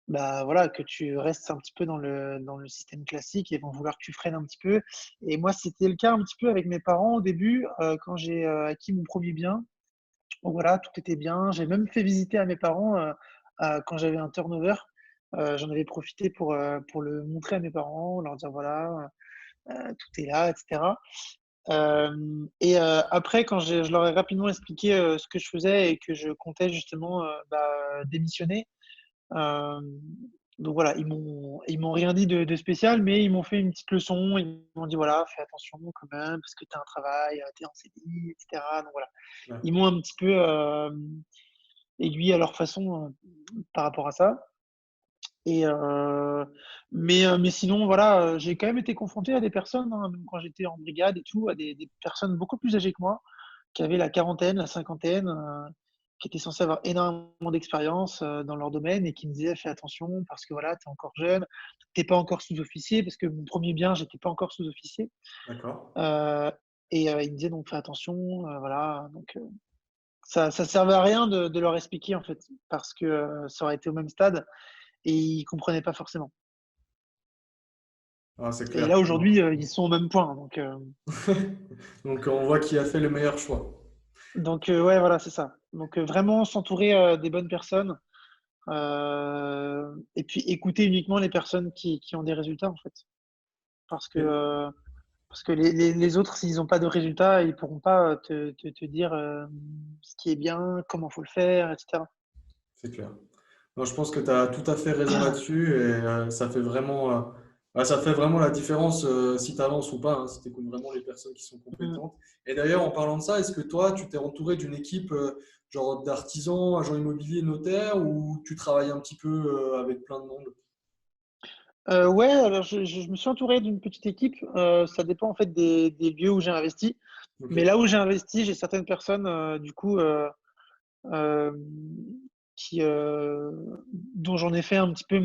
S2: bah, voilà, que tu restes un petit peu dans le système classique et vont vouloir que tu freines un petit peu. Et moi, c'était le cas un petit peu avec mes parents au début, quand j'ai acquis mon premier bien. Donc voilà, tout était bien. J'ai même fait visiter à mes parents quand j'avais un turnover. J'en avais profité pour le montrer à mes parents, leur dire voilà, tout est là, etc. Et après, quand je leur ai rapidement expliqué ce que je faisais et que je comptais justement démissionner, euh, donc voilà, ils m'ont rien dit de spécial, mais ils m'ont fait une petite leçon. Ils m'ont dit voilà, fais attention quand même, parce que tu as un travail, tu es en CDI, etc. Donc voilà,
S1: Ouais.
S2: ils m'ont un petit peu aiguillé à leur façon par rapport à ça. Et mais sinon, voilà, j'ai quand même été confronté à des personnes, hein, même quand j'étais en brigade et tout, à des personnes beaucoup plus âgées que moi, qui avaient la quarantaine, la cinquantaine, qui étaient censés avoir énormément d'expérience dans leur domaine et qui me disaient fais attention parce que voilà, tu es encore jeune, tu pas encore sous-officier, parce que mon premier bien, j'étais pas encore sous-officier.
S1: D'accord.
S2: Euh, et ils me disaient donc fais attention, voilà. Donc ça servait à rien de leur expliquer en fait, parce que ça aurait été au même stade et ils comprenaient pas forcément.
S1: Ah, c'est
S2: Et
S1: clair.
S2: là aujourd'hui, ils sont au même point.
S1: Donc on voit qui a fait le meilleur choix.
S2: Ouais, voilà, c'est ça. Donc vraiment s'entourer des bonnes personnes. Et puis écouter uniquement les personnes qui ont des résultats, en fait. Parce que,
S1: Et-
S2: euh, parce que les autres, s'ils n'ont pas de résultats, ils ne pourront pas te dire ce qui est bien, comment faut le faire, etc.
S1: C'est clair. Non, je pense que tu as tout à fait raison là-dessus et ça fait vraiment la différence si tu avances ou pas, hein, si tu écoutes vraiment les personnes qui sont
S2: Mm.
S1: compétentes. Et d'ailleurs, en parlant de ça, est-ce que toi, tu t'es entouré d'une équipe genre d'artisans, agents immobiliers, notaires ou tu travailles un petit peu avec plein de monde?
S2: Ouais, alors je me suis entouré d'une petite équipe. Ça dépend en fait des lieux où j'ai investi.
S1: Ok,
S2: Mais là où j'ai investi, j'ai certaines personnes, du coup, euh, qui, dont j'en ai fait un petit peu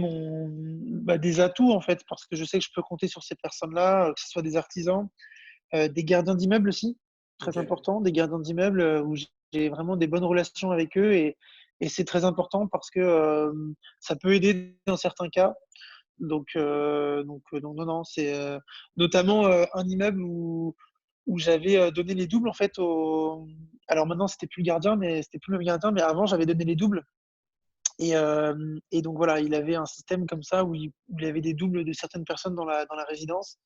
S2: des atouts en fait, parce que je sais que je peux compter sur ces personnes-là, que ce soit des artisans, des gardiens d'immeubles aussi, très
S1: ok,
S2: important, des gardiens d'immeubles où j'ai vraiment des bonnes relations avec eux et c'est très important parce que ça peut aider dans certains cas. Donc non, non, c'est notamment un immeuble où où j'avais donné les doubles en fait alors maintenant c'était plus le gardien, mais c'était plus le même gardien, mais avant j'avais donné les doubles. Et donc voilà, il avait un système comme ça où il avait des doubles de certaines personnes dans la résidence.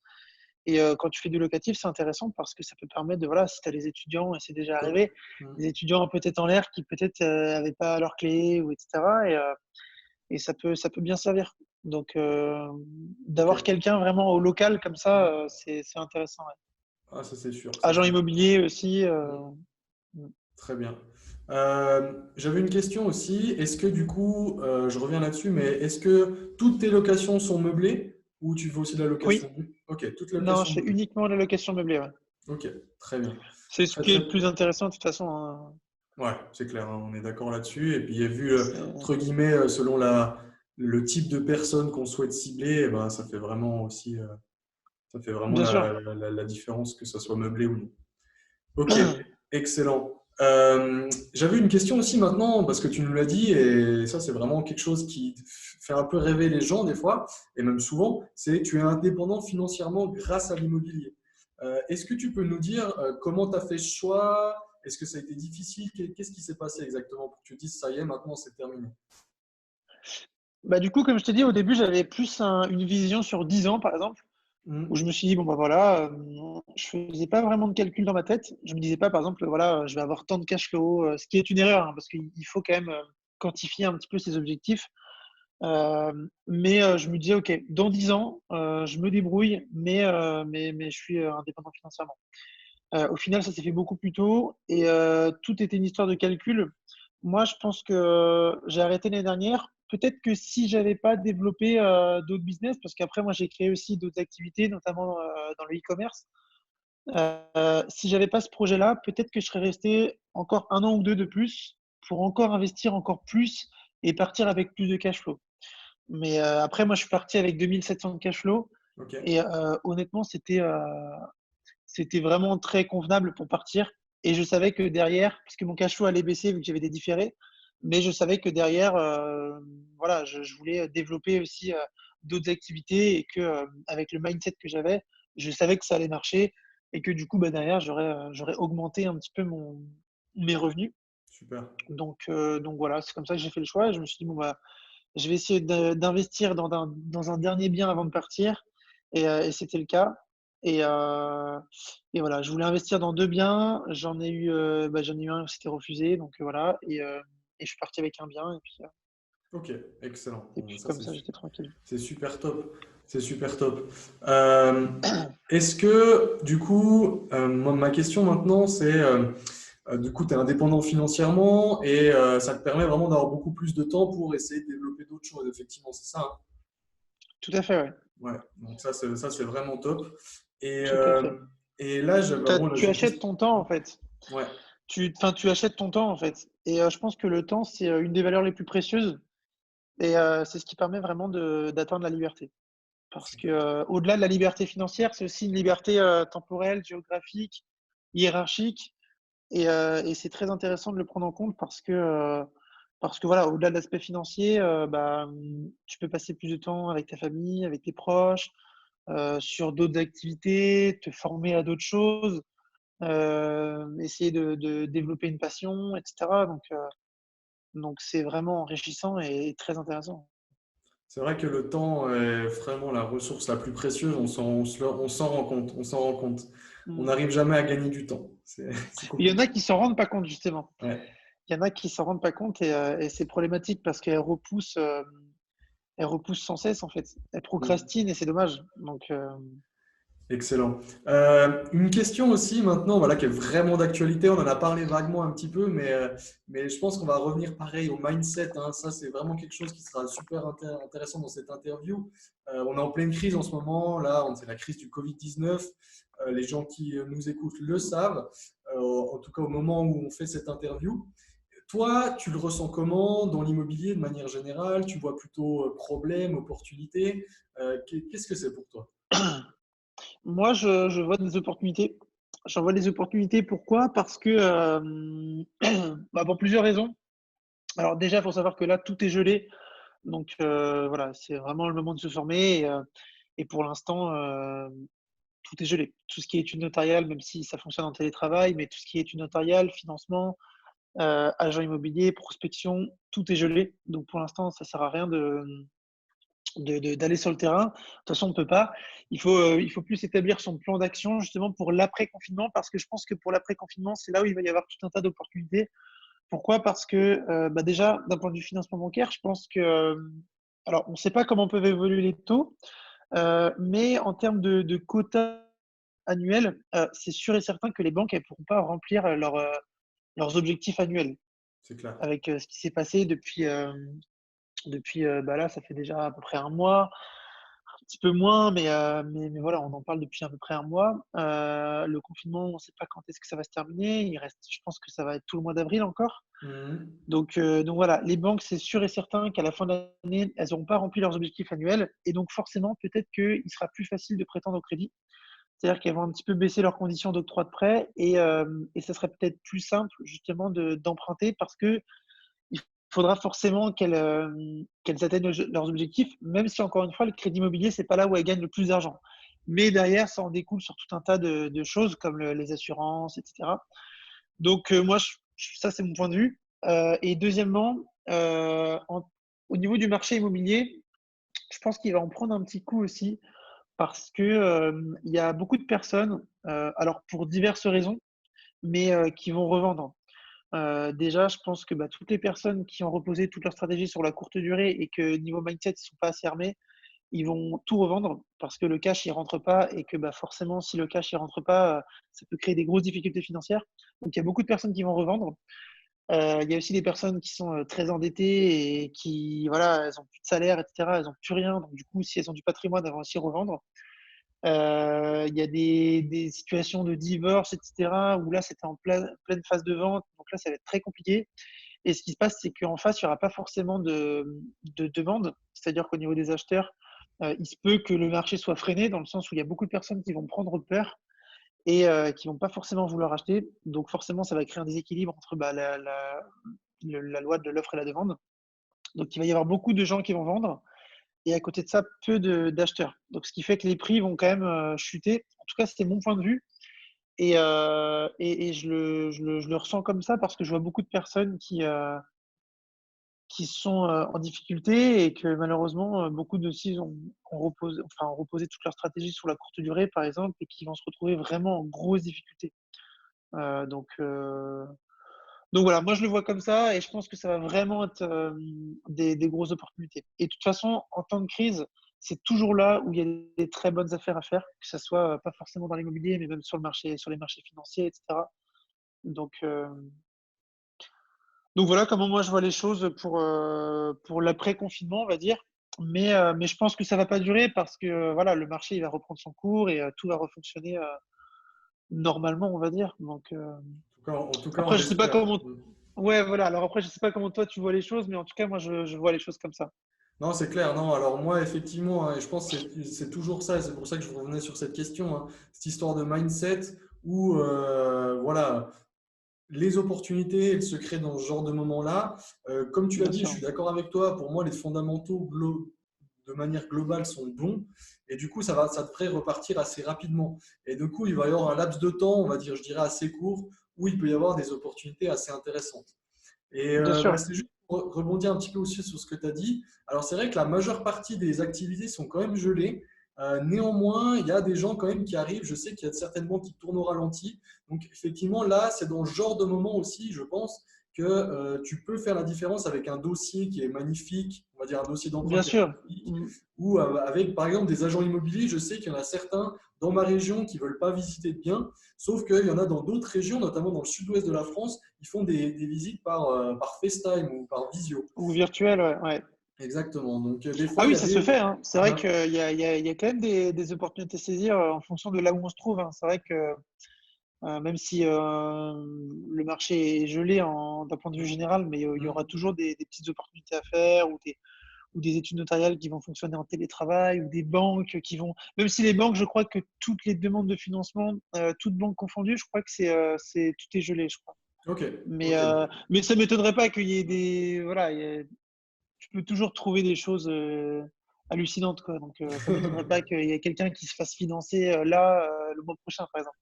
S2: Et quand tu fais du locatif, c'est intéressant parce que ça peut permettre de, voilà, si tu as les étudiants, et c'est déjà
S1: Top.
S2: arrivé,
S1: Mm.
S2: des étudiants un peu tête en l'air qui peut-être n'avaient pas leur clé, ou etc. Et ça peut bien servir. Donc,
S1: Ok.
S2: d'avoir quelqu'un vraiment au local comme ça,
S1: Mm.
S2: c'est intéressant. Ouais.
S1: Ah, ça c'est sûr, ça
S2: Agent
S1: c'est sûr.
S2: immobilier aussi.
S1: Mm.
S2: Mm.
S1: Très bien. J'avais une question aussi. Est-ce que du coup, je reviens là-dessus, mais est-ce que toutes tes locations sont meublées ou tu fais aussi de la location
S2: Oui,
S1: nue? Ok, toutes les
S2: non,
S1: locations
S2: je fais
S1: meublées.
S2: uniquement la location meublée. Ouais.
S1: Ok, très bien.
S2: C'est ce
S1: Très
S2: qui est
S1: très
S2: le plus intéressant de toute façon. Hein.
S1: Ouais, c'est clair, hein, on est d'accord là-dessus. Et puis, il y a vu,
S2: C'est
S1: entre guillemets, selon le type de personne qu'on souhaite cibler, eh ben, ça fait vraiment aussi, ça fait vraiment
S2: bien sûr.
S1: la différence que ça soit meublé ou non. Ok, excellent. J'avais une question aussi maintenant, parce que tu nous l'as dit, et ça, c'est vraiment quelque chose qui fait un peu rêver les gens des fois, et même souvent, c'est que tu es indépendant financièrement grâce à l'immobilier. Est-ce que tu peux nous dire comment tu as fait ce choix? Est-ce que ça a été difficile? Qu'est-ce qui s'est passé exactement pour que tu te dises, ça y est, maintenant c'est terminé?
S2: Bah, du coup, comme je t'ai dit, au début, j'avais plus une vision sur 10 ans, par exemple, où
S1: Hmm.
S2: je me suis dit, bon, bah voilà, je faisais pas vraiment de calcul dans ma tête. Je me disais pas, par exemple, voilà, je vais avoir tant de cash flow, ce qui est une erreur, hein, parce qu'il faut quand même quantifier un petit peu ses objectifs. Mais je me disais, OK, dans 10 ans, je me débrouille, mais je suis indépendant financièrement. Au final, ça s'est fait beaucoup plus tôt et tout était une histoire de calcul. Moi, je pense que j'ai arrêté l'année dernière. Peut-être que si j'avais pas développé d'autres business, parce qu'après, moi, j'ai créé aussi d'autres activités, notamment dans le e-commerce. Si j'avais pas ce projet-là, peut-être que je serais resté encore un an ou deux de plus pour encore investir encore plus et partir avec plus de cash flow. Mais après, moi, je suis parti avec 2700 de cash flow
S1: Ok,
S2: et honnêtement, c'était vraiment très convenable pour partir. Et je savais que derrière, puisque mon cash flow allait baisser vu que j'avais des différés, mais je savais que derrière, voilà, je voulais développer aussi d'autres activités et que avec le mindset que j'avais, je savais que ça allait marcher et que du coup, bah, derrière, j'aurais augmenté un petit peu mes revenus.
S1: super.
S2: Donc voilà, c'est comme ça que j'ai fait le choix. Et je me suis dit, bon, bah, je vais essayer d'investir dans un dernier bien avant de partir. Et c'était le cas. Et, euh, et voilà, je voulais investir dans deux biens. J'en ai eu un où c'était refusé. Donc voilà. Et je suis parti avec un bien.
S1: Ok, excellent.
S2: Et
S1: Bon, bah,
S2: puis
S1: ça,
S2: comme ça, j'étais tranquille.
S1: c'est super top. C'est super top. Euh, Est-ce que, du coup, moi, ma question maintenant, c'est, du coup, tu es indépendant financièrement et ça te permet vraiment d'avoir beaucoup plus de temps pour essayer de développer d'autres choses, effectivement, c'est ça, hein?
S2: Tout à fait, ouais.
S1: Ouais, donc ça, c'est vraiment top. Et,
S2: Tout à
S1: euh,
S2: fait.
S1: et là, bon, là,
S2: Tu
S1: j'ai une
S2: achètes
S1: question.
S2: ton temps, en fait.
S1: Ouais,
S2: Tu achètes ton temps, en fait. Et je pense que le temps, c'est une des valeurs les plus précieuses. Et c'est ce qui permet vraiment d'atteindre la liberté. Parce que,
S1: super.
S2: au-delà de la liberté financière, c'est aussi une liberté temporelle, géographique, hiérarchique. Et c'est très intéressant de le prendre en compte parce que voilà, au-delà de l'aspect financier, bah, tu peux passer plus de temps avec ta famille, avec tes proches, sur d'autres activités, te former à d'autres choses, essayer de développer une passion, etc. Donc c'est vraiment enrichissant et très intéressant.
S1: C'est vrai que le temps est vraiment la ressource la plus précieuse, on s'en rend compte, on s'en rend compte. On
S2: Mmh.
S1: n'arrive jamais à gagner du temps. C'est
S2: Il y en a
S1: compliqué.
S2: qui s'en rendent pas compte justement.
S1: Ouais.
S2: Il y en a qui s'en rendent pas compte et c'est problématique parce elles repoussent sans cesse en fait. Elles
S1: Mm.
S2: procrastinent et c'est dommage. Donc,
S1: Excellent. Une question aussi maintenant, voilà, qui est vraiment d'actualité. On en a parlé vaguement un petit peu, mais je pense qu'on va revenir pareil au mindset, hein. Ça, c'est vraiment quelque chose qui sera super intéressant dans cette interview. On est en pleine crise en ce moment. Là, c'est la crise du Covid-19. Les gens qui nous écoutent le savent, en tout cas au moment où on fait cette interview. Toi, tu le ressens comment dans l'immobilier de manière générale? Tu vois plutôt problème, opportunité? Qu'est-ce que c'est pour toi?
S2: moi, je vois des opportunités. J'en vois des opportunités. Pourquoi? Parce que, bah, pour plusieurs raisons. Alors déjà, il faut savoir que là, tout est gelé. Donc voilà, c'est vraiment le moment de se former. Et pour l'instant, tout est gelé. Tout ce qui est études notariales, même si ça fonctionne en télétravail, mais tout ce qui est études notariales, financement, agent immobilier, prospection, tout est gelé. Donc pour l'instant, ça sert à rien d'aller sur le terrain. De toute façon, on ne peut pas. Il faut plus établir son plan d'action justement pour l'après-confinement, parce que je pense que pour l'après-confinement, c'est là où il va y avoir tout un tas d'opportunités. Pourquoi? Parce que bah déjà, d'un point de vue financement bancaire, je pense que, alors on ne sait pas comment peuvent évoluer les taux, mais en termes de quotas annuels, c'est sûr et certain que les banques elles pourront pas remplir leurs objectifs annuels.
S1: C'est clair.
S2: Avec ce qui s'est passé depuis bah là, ça fait déjà à peu près un mois, un petit peu moins, mais voilà, on en parle depuis à peu près un mois. Le confinement, on ne sait pas quand est-ce que ça va se terminer. Il reste, je pense que ça va être tout le mois d'avril encore.
S1: Mhm.
S2: Donc voilà, les banques, c'est sûr et certain qu'à la fin de l'année, elles n'auront pas rempli leurs objectifs annuels et donc forcément, peut-être qu'il sera plus facile de prétendre au crédit. C'est-à-dire qu'elles vont un petit peu baisser leurs conditions d'octroi de prêt et ça serait peut-être plus simple justement d'emprunter parce qu'il faudra forcément qu'elles atteignent leurs objectifs, même si encore une fois, le crédit immobilier, c'est pas là où elles gagnent le plus d'argent. Mais derrière, ça en découle sur tout un tas de choses comme les assurances, etc. Donc, moi, ça, c'est mon point de vue. Et deuxièmement, au niveau du marché immobilier, je pense qu'il va en prendre un petit coup aussi parce que il y a beaucoup de personnes, alors pour diverses raisons, mais qui vont revendre. Déjà, je pense que bah, toutes les personnes qui ont reposé toute leur stratégie sur la courte durée et que niveau mindset, ils sont pas assez armés, ils vont tout revendre parce que le cash, il rentre pas et que bah, forcément, si le cash, il rentre pas, ça peut créer des grosses difficultés financières. Donc, il y a beaucoup de personnes qui vont revendre. Il y a aussi des personnes qui sont très endettées et qui, voilà, elles ont plus de salaire, etc. Elles ont plus rien. Donc, du coup, si elles ont du patrimoine, elles vont aussi revendre. Il y a des situations de divorce, etc. où là, c'était en pleine phase de vente. Donc là, ça va être très compliqué. Et ce qui se passe, c'est qu'en face, il n'y aura pas forcément de demande. C'est-à-dire qu'au niveau des acheteurs, il se peut que le marché soit freiné dans le sens où il y a beaucoup de personnes qui vont prendre peur et qui vont pas forcément vouloir acheter. Donc forcément, ça va créer un déséquilibre entre bah, la loi de l'offre et la demande. Donc il va y avoir beaucoup de gens qui vont vendre et à côté de ça, peu d'acheteurs. Donc ce qui fait que les prix vont quand même chuter. En tout cas, c'était mon point de vue. Et je le ressens comme ça parce que je vois beaucoup de personnes qui sont en difficulté et que malheureusement, beaucoup de aussi ont reposé toute leur stratégie sur la courte durée, par exemple, et qui vont se retrouver vraiment en grosses difficultés. Heu, donc heu, donc voilà, moi je le vois comme ça et je pense que ça va vraiment être, des grosses opportunités. Et de toute façon, en temps de crise, c'est toujours là où il y a des très bonnes affaires à faire, que ça soit, pas forcément dans l'immobilier, mais même sur les marchés financiers et cetera. Donc heu, donc voilà comment moi je vois les choses pour l'après-confinement, on va dire. Mais je pense que ça va pas durer parce que, voilà, le marché il va reprendre son cours et tout va refonctionner, normalement, on va dire.
S1: En tout cas, on
S2: Après, je sais pas
S1: l'espère.
S2: comment. Ouais, voilà. Alors après, je sais pas comment toi tu vois les choses, mais en tout cas, moi, je vois les choses comme ça.
S1: Non, c'est clair. Non, alors moi, effectivement, hein, et je pense que c'est toujours ça, et c'est pour ça que je revenais sur cette question, hein, cette histoire de mindset où, voilà, les opportunités, elles se créent dans ce genre de moment-là. Comme tu l'as
S2: Bien
S1: dit, je
S2: sûr.
S1: suis d'accord avec toi. Pour moi, les fondamentaux de manière globale sont bons. Et du coup, ça devrait repartir assez rapidement. Et du coup, il va y avoir un laps de temps, on va dire, je dirais assez court, où il peut y avoir des opportunités assez intéressantes. Et
S2: Bien
S1: bah,
S2: sûr.
S1: c'est juste pour rebondir un petit peu aussi sur ce que tu as dit. Alors, c'est vrai que la majeure partie des activités sont quand même gelées. Néanmoins, il y a des gens quand même qui arrivent. Je sais qu'il y a certaines banques qui tournent au ralenti. Donc, effectivement, là, c'est dans ce genre de moment aussi, je pense, que tu peux faire la différence avec un dossier qui est magnifique, on va dire un dossier d'emprunt
S2: Bien
S1: qui est
S2: sûr.
S1: magnifique,
S2: Mmh.
S1: ou avec, par exemple, des agents immobiliers. Je sais qu'il y en a certains dans ma région qui ne veulent pas visiter de biens, sauf qu'il y en a dans d'autres régions, notamment dans le sud-ouest de la France, ils font des visites par FaceTime ou par visio.
S2: Ou virtuel, ouais, ouais.
S1: Exactement. Donc, des
S2: Ah
S1: fois, il y
S2: oui,
S1: a
S2: ça se
S1: des.
S2: fait, hein. C'est
S1: Ah,
S2: vrai
S1: ah.
S2: qu'il y a quand même des opportunités à saisir, en fonction de là où on se trouve, hein. C'est vrai que, même si, le marché est gelé d'un point de vue général, mais, il y aura toujours des petites opportunités à faire ou des études notariales qui vont fonctionner en télétravail ou des banques qui vont même si les banques, je crois que toutes les demandes de financement, toutes banques confondues, je crois que tout est gelé, je crois.
S1: Ok,
S2: Mais,
S1: ok.
S2: heu, mais ça m'étonnerait pas qu'il y ait des voilà, tu peux toujours trouver des choses, hallucinantes, quoi. Donc, ça ne m'étonnerait pas qu'il y ait quelqu'un qui se fasse financer là le mois prochain, par exemple.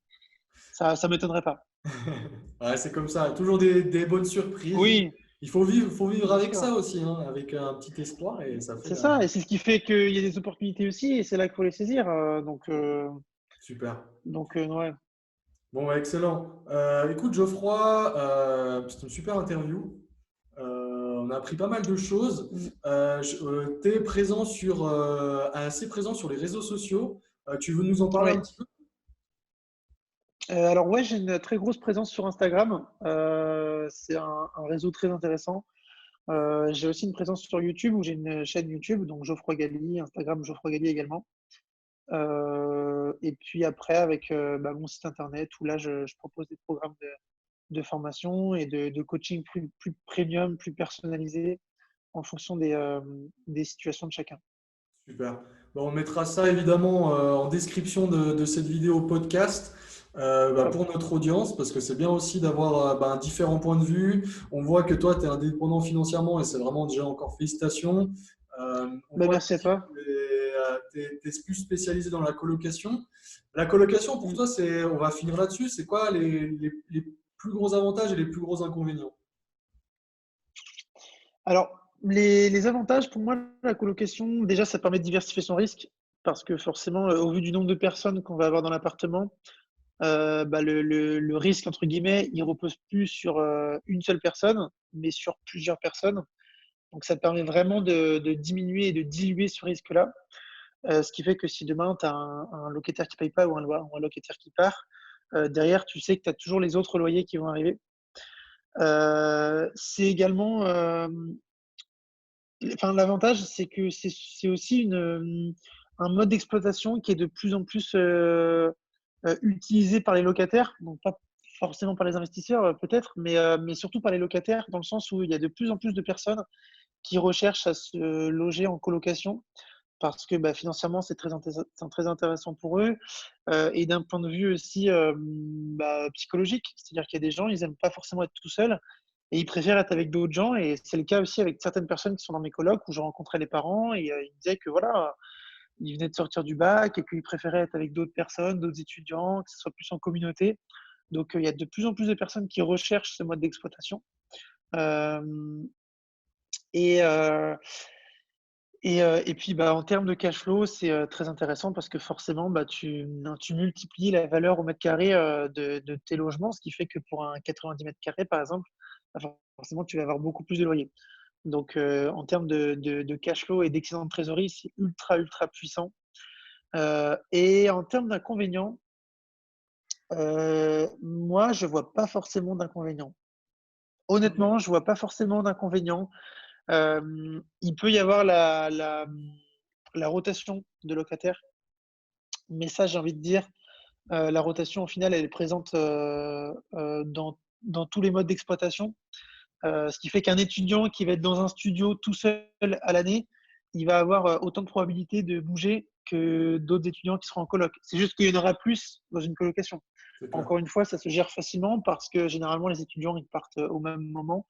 S2: Ça m'étonnerait pas.
S1: Ouais, c'est comme ça, toujours des bonnes surprises.
S2: Oui,
S1: Faut vivre
S2: bien
S1: avec
S2: sûr.
S1: ça aussi, hein, avec un petit espoir et ça fait
S2: C'est ça, et c'est ce qui fait qu'il y a des opportunités aussi, et c'est là qu'il faut les saisir.
S1: super.
S2: Ouais.
S1: Bon, bah, excellent. Écoute, Geoffroy, c'était une super interview. On a appris pas mal de choses.
S2: Mm.
S1: Tu es présent assez présent sur les réseaux sociaux. Tu veux nous en parler un
S2: Ouais.
S1: petit peu?
S2: Alors ouais, j'ai une très grosse présence sur Instagram. C'est un réseau très intéressant. J'ai aussi une présence sur YouTube où j'ai une chaîne YouTube, donc Geoffroy Galli, Instagram Geoffroy Galli également. Et puis après, avec mon site internet où là, je propose des programmes de formation et de coaching plus premium, plus personnalisé en fonction des situations de chacun.
S1: Super. Bon, on mettra ça évidemment en description de cette vidéo podcast
S2: Top.
S1: pour notre audience parce que c'est bien aussi d'avoir différents points de vue. On voit que toi, tu es indépendant financièrement et c'est vraiment déjà encore félicitations. On voit
S2: Merci à
S1: aussi
S2: toi.
S1: que tu es plus spécialisé dans la colocation. La colocation, pour
S2: Mm.
S1: toi, on va finir là-dessus. C'est quoi les plus gros avantages et les plus gros inconvénients?
S2: Alors, les avantages pour moi, la colocation, déjà, ça permet de diversifier son risque parce que forcément, au vu du nombre de personnes qu'on va avoir dans l'appartement, le risque, entre guillemets, il repose plus sur une seule personne, mais sur plusieurs personnes. Donc, ça te permet vraiment de diminuer et de diluer ce risque-là. Ce qui fait que si demain, tu as un locataire qui paye pas ou un locataire qui part, derrière, tu sais que tu as toujours les autres loyers qui vont arriver. C'est également, l'avantage, c'est que c'est aussi un mode d'exploitation qui est de plus en plus utilisé par les locataires, donc pas forcément par les investisseurs peut-être, mais surtout par les locataires, dans le sens où il y a de plus en plus de personnes qui recherchent à se loger en colocation parce que financièrement, c'est très intéressant pour eux et d'un point de vue aussi psychologique. C'est-à-dire qu'il y a des gens, ils n'aiment pas forcément être tout seuls et ils préfèrent être avec d'autres gens. Et c'est le cas aussi avec certaines personnes qui sont dans mes colocs où je rencontrais les parents et ils me disaient que voilà, ils venaient de sortir du bac et qu'ils préféraient être avec d'autres personnes, d'autres étudiants, que ce soit plus en communauté. Donc il y a de plus en plus de personnes qui recherchent ce mode d'exploitation. Euh, et, euh, et puis, en termes de cash flow, c'est très intéressant parce que forcément, tu multiplies la valeur au mètre carré de tes logements, ce qui fait que pour un 90 mètres carrés, par exemple, forcément, tu vas avoir beaucoup plus de loyer. Donc, en termes de cash flow et d'excédent de trésorerie, c'est ultra, ultra puissant. Et en termes d'inconvénients, moi, je vois pas forcément d'inconvénients.
S1: Ok.
S2: Honnêtement, je vois pas forcément d'inconvénients. Il peut y avoir la rotation de locataires, mais ça, j'ai envie de dire, la rotation, au final, elle est présente dans tous les modes d'exploitation. Ce qui fait qu'un étudiant qui va être dans un studio tout seul à l'année, il va avoir autant de probabilité de bouger que d'autres étudiants qui seront en coloc. C'est juste qu'il y en aura plus dans une colocation.
S1: C'est clair.
S2: Encore une fois, ça se gère facilement parce que généralement, les étudiants, ils partent au même moment.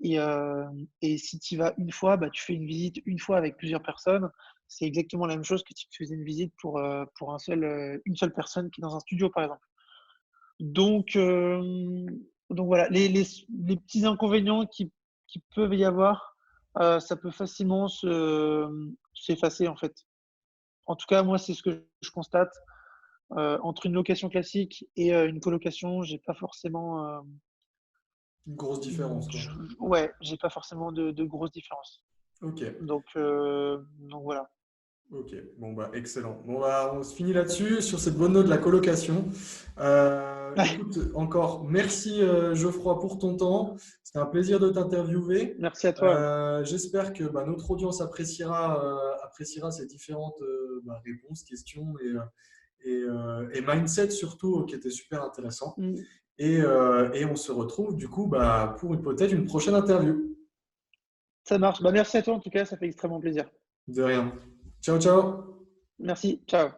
S2: Et, euh, et si tu y vas une fois, tu fais une visite une fois avec plusieurs personnes. C'est exactement la même chose que si tu faisais une visite pour une seule personne qui est dans un studio, par exemple. Donc, euh, donc voilà, les petits inconvénients qui peuvent y avoir, ça peut facilement s'effacer en fait. En tout cas, moi, c'est ce que je constate. Entre une location classique et une colocation, j'ai pas forcément,
S1: Une grosse différence, quoi.
S2: ouais, j'ai pas forcément de grosses différences.
S1: Ok.
S2: Donc voilà.
S1: Ok, bon bah excellent. Bon bah on se finit là-dessus, sur cette bonne note de la colocation. Écoute, encore merci Geoffroy pour ton temps. C'était un plaisir de t'interviewer.
S2: Merci à toi.
S1: J'espère que notre audience appréciera ces différentes réponses, questions et mindset surtout qui étaient super intéressants.
S2: Mm.
S1: Et on se retrouve du coup pour peut-être une prochaine interview.
S2: Ça marche. Merci à toi en tout cas, ça fait extrêmement plaisir.
S1: De rien. Ciao, ciao.
S2: Merci. Ciao.